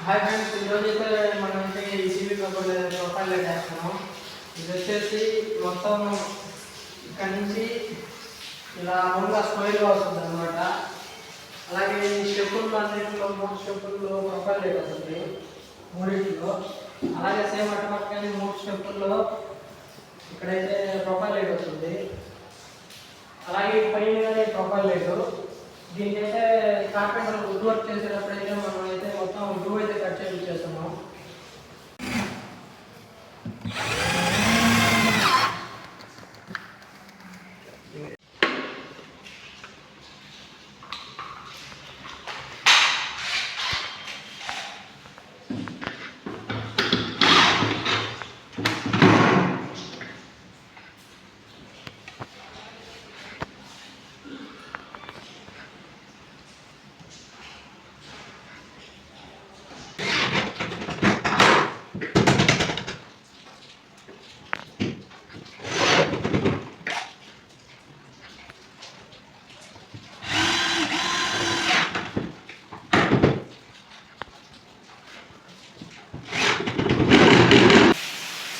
Hi friends, ఈరోజైతే మనమైతే ఈ టీవీ కబోర్డ్ ప్రొఫైల్ చేస్తున్నాం. ఇది వచ్చేసి మొత్తం ఇక్కడ నుంచి ఇలా ముందుగా స్క్వేర్గా వస్తుంది అనమాట. అలాగే ఈ స్టెప్పుల్లో అన్నింటిలో 3 స్టెప్పుల్లో ప్రొఫైల్ లైట్ వస్తుంది మూడింటిలో. అలాగే సేమ్ అటుపక్కనే 3 స్టెప్పుల్లో ఇక్కడైతే ప్రొఫైల్ లైట్ వస్తుంది. అలాగే పైన ప్రొఫైల్ లైట్. దీనికైతే కార్పెంటర్ వుడ్ వర్క్ చేసేటప్పుడైతే మనం అయితే మొత్తం వుడ్ అయితే కట్ చేసి చేస్తున్నాం.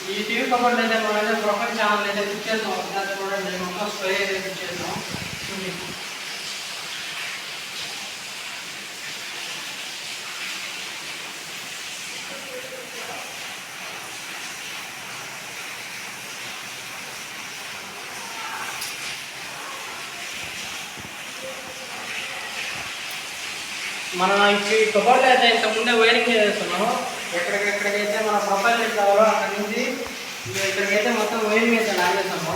ఈ టీవీ కబోర్డ్ అయితే మనమైతే ప్రొఫైల్ ఛానల్ అయితే ఫిట్ చేస్తాం. ఒకసారి చూడండి, మొత్తం స్ప్రే అయితే ఫిట్ చేస్తాం. మనం ఈ కబోర్డ్లో అయితే ఇంతకుముందే వైరింగ్ చేస్తున్నాం. ఎక్కడికైతే మన ప్రొఫైల్ లైట్ కావాలో అక్కడి నుంచి ఇక్కడికైతే మొత్తం వైరింగ్ అయితే లాగేస్తాము.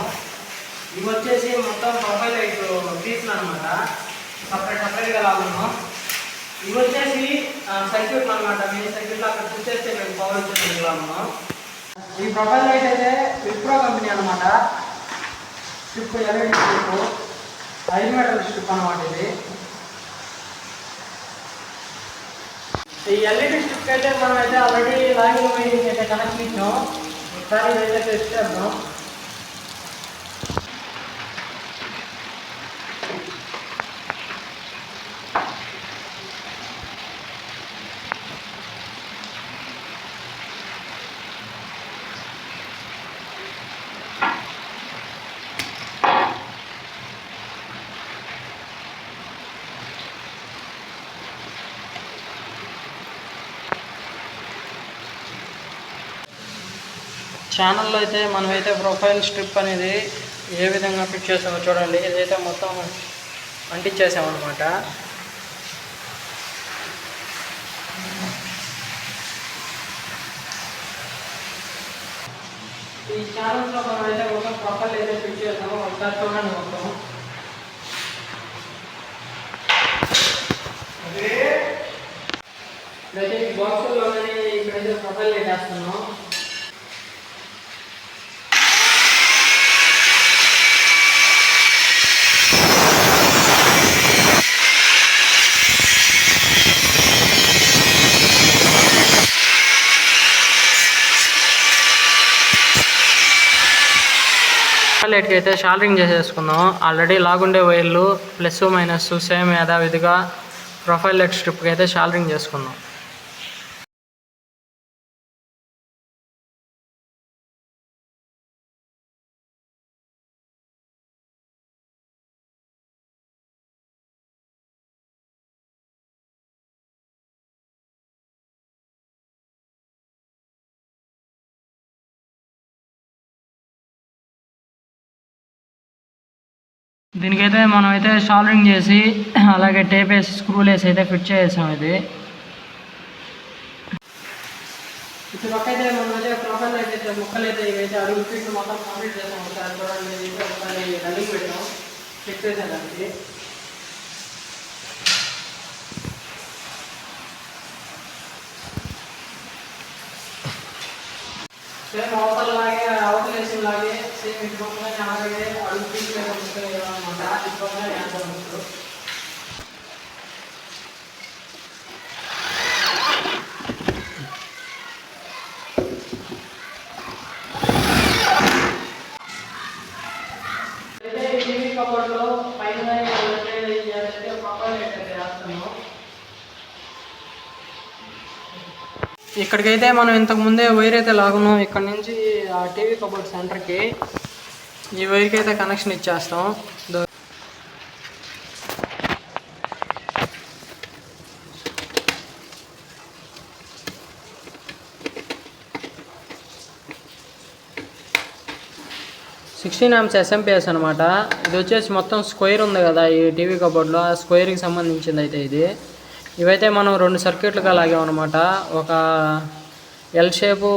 ఇవి వచ్చేసి మొత్తం ప్రొఫైల్ లైట్ పీసులు అనమాట, సపరేట్గా లాగున్నాం. ఇవి వచ్చేసి సర్క్యూట్లు అనమాట. మెయిన్ సర్క్యూట్లో అక్కడ స్విచ్ చేస్తే మేము పవర్ వచ్చేసి వెళ్ళాము. ఈ ప్రొఫైల్ లైట్ అయితే విప్రో కంపెనీ అనమాట. స్ట్రిప్ ఎల్ఈడి స్ట్రిప్ 5 మీటర్ల స్ట్రిప్ అనమాట. ఇది ఈ ఎల్ఈడి స్ట్రిప్ అయితే మనం అయితే ఆల్రెడీ లాగిన్ వైరింగ్ అయితే కనెక్ట్ ఇచ్చాం. ఒకసారి ఇదైతే టెస్ట్ చేద్దాం. ఛానల్లో అయితే మనమైతే ప్రొఫైల్ స్ట్రిప్ అనేది ఏ విధంగా ఫిట్ చేసామో చూడండి. ఇదైతే మొత్తం అంటించేసామన్నమాట. ఈ ఛానల్స్లో మనమైతే మొత్తం ప్రొఫైల్ అయితే ఫిట్ చేసాము. ఒకసారి చూడండి. మొత్తం ఇదైతే ఈ బాక్సుల్లోనే ఇక్కడైతే ప్రొఫైల్ వేసేస్తున్నాం. లైట్కి అయితే షాల్డరింగ్ చేసేసుకుందాం. ఆల్రెడీ లాగుండే వైర్లు ప్లస్ మైనస్ సేమ్ యథావిధిగా ప్రొఫైల్ లైట్ స్ట్రిప్కి అయితే షాల్డరింగ్ చేసుకుందాం. దీనికైతే మనమైతే షాల్డరింగ్ చేసి అలాగే టేప్ వేసి స్క్రూలు వేసి అయితే ఫిట్ చేసాం. ఇది ఇటు పక్క అయితే మనమైతే ప్రొఫైల్ అయితే ముక్కలు అయితే ఇవైతే అడుగు ఫిట్ మొత్తం కంప్లీట్ చేసాం. ఒకసారి చూడండి. ఒకసారి రన్నింగ్ పెట్టాం, చెక్ చేసాం. దానికి సేమ్ అవతలలాగే అవతల వేసేలాగే సేమ్ ఇటు పక్కన అలాగే అడుగు ఫీట్ అనమాట. ఇటు పక్కన యాన్సర్ ఉంటుంది. అయితే ఈ టీవీ కబోర్డ్లో పైన ప్రొఫైల్ అయితే వేస్తాము. ఇక్కడికైతే మనం ఇంతకుముందే వైర్ అయితే లాగున్నాం. ఇక్కడ నుంచి ఆ టీవీ కబోర్డ్ సెంటర్కి ఈ వైర్కి అయితే కనెక్షన్ ఇచ్చేస్తాం. 16 amps SMP అనమాట. ఇది వచ్చేసి మొత్తం స్క్వేర్ ఉంది కదా ఈ టీవీ కబోర్డ్లో, ఆ స్క్వేర్కి సంబంధించింది అయితే ఇది. ఇవైతే మనం 2 సర్క్యూట్లుగా లాగామన్నమాట. ఒక ఎల్ షేపు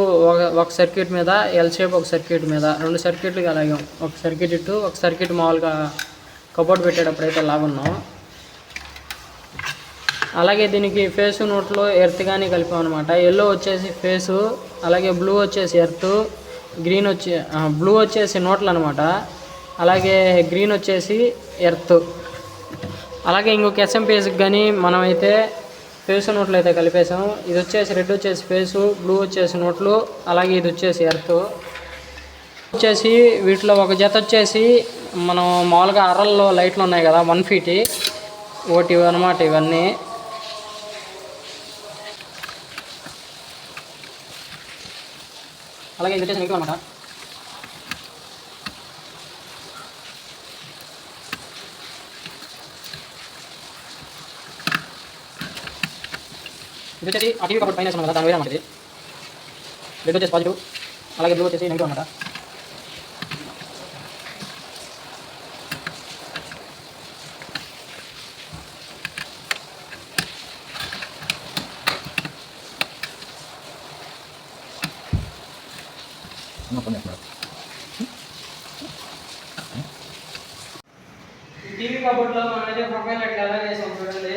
ఒక సర్క్యూట్ మీద, ఎల్ షేప్ ఒక సర్క్యూట్ మీద 2 సర్క్యూట్లుగా లాగాం. ఒక సర్క్యూట్ ఇటు, ఒక సర్క్యూట్ మామూలుగా కబోర్డ్ పెట్టేటప్పుడు అయితే లాగున్నాం. అలాగే దీనికి ఫేసు నోట్లో ఎర్త్ కానీ కలిపామన్నమాట. ఎల్లో వచ్చేసి ఫేసు, అలాగే బ్లూ వచ్చేసి ఎర్త్, గ్రీన్ బ్లూ వచ్చేసి నోట్లు అనమాట. అలాగే గ్రీన్ వచ్చేసి ఎర్త్. అలాగే ఇంకొక ఎస్ఎంపిఎస్కి కానీ మనమైతే ఫేసు నోట్లు అయితే కలిపేసాము. ఇది వచ్చేసి రెడ్ వచ్చేసి ఫేసు, బ్లూ వచ్చేసి నోట్లు, అలాగే ఇది వచ్చేసి ఎర్త్ వచ్చేసి. వీటిలో ఒక జత వచ్చేసి మనం మామూలుగా అరల్లో లైట్లు ఉన్నాయి కదా 1 feet ఒకటి అనమాట. ఇవన్నీ అలాగే ఇది వచ్చేసి నెగిటివ్ అనమాట. ఇది వచ్చేసి ఆ టీవీ కబోర్డ్ పైన వేసాం కదా, దాని వేరే అనమాట. ఇది రెడ్ వచ్చేసి పాజిటివ్, అలాగే బ్లూ వచ్చేసి నెగిటివ్ అనమాట. టీవీ కబోర్డ్లో మనమైతే ప్రొఫైల్ ఎట్లా ఎలా చేసాం చూడండి.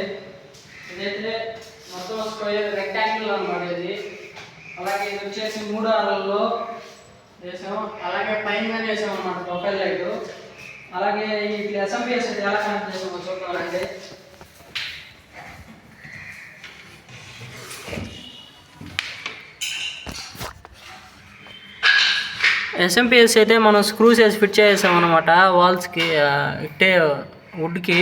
ఇదైతే మొత్తం స్క్వేర్ రెక్టాంగిల్ అనమాట ఇది. అలాగే ఇది వచ్చేసి 3 అరల్లో చేసాం. అలాగే పైన చేసాం అనమాట ప్రొఫైల్ లైట్. అలాగే ఈ ఎస్ఎంపిఎస్ ఎలా కనెక్ట్ చేసామో చూడాలంటే ఎస్ఎంపిఎస్ అయితే మనం స్క్రూస్ వేసి ఫిట్ చేసాం అనమాట వాల్స్కి, ఇట్టే వుడ్కి.